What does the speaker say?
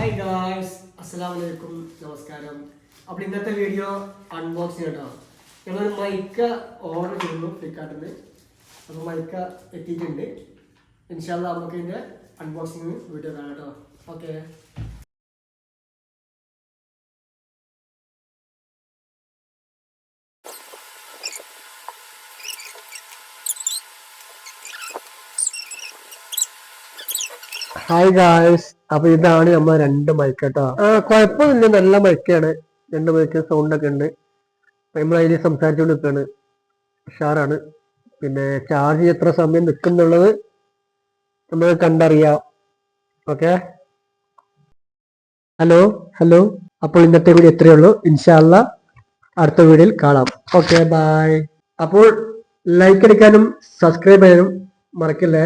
Hi guys, അസ്സലാമു അലൈക്കും, നമസ്കാരം. അപ്പോൾ ഇന്നത്തെ വീഡിയോ അൺബോക്സിങ് കേട്ടോ. ഞങ്ങളൊരു മൈക്ക ഓർഡർ ചെയ്യുന്നു ഫ്ലിപ്കാർട്ടിൽ നിന്ന്. അപ്പോൾ മൈക്ക എത്തിയിട്ടുണ്ട്. ഇൻഷാ അല്ലാഹ് നമുക്ക് ഇതിൻ്റെ അൺബോക്സിങ് വീഡിയോ കാണാം കേട്ടോ. ഓക്കെ. ഹായ് ഗായ്സ്, അപ്പൊ ഇതാണ് നമ്മൾ രണ്ട് മൈക്ക് കേട്ടോ. കുഴപ്പമില്ല, നല്ല മൈക്കാണ്. രണ്ട് മൈക്ക് സൗണ്ട് ഒക്കെ ഉണ്ട്. നമ്മൾ അതിൽ സംസാരിച്ചുകൊണ്ട് നിൽക്കുകയാണ്. ഉഷാറാണ്. പിന്നെ ചാർജ് എത്ര സമയം നിൽക്കുന്നുള്ളത് നമ്മൾ കണ്ടറിയാം. ഓക്കെ. ഹലോ. അപ്പോൾ ഇന്നത്തെ വീഡിയോ ഇത്രയേ ഉള്ളൂ. ഇൻഷാ അല്ലാഹ് അടുത്ത വീഡിയോയിൽ കാണാം. Okay, bye. അപ്പോൾ ലൈക്ക് അടിക്കാനും സബ്സ്ക്രൈബ് ചെയ്യാനും മറക്കില്ലേ.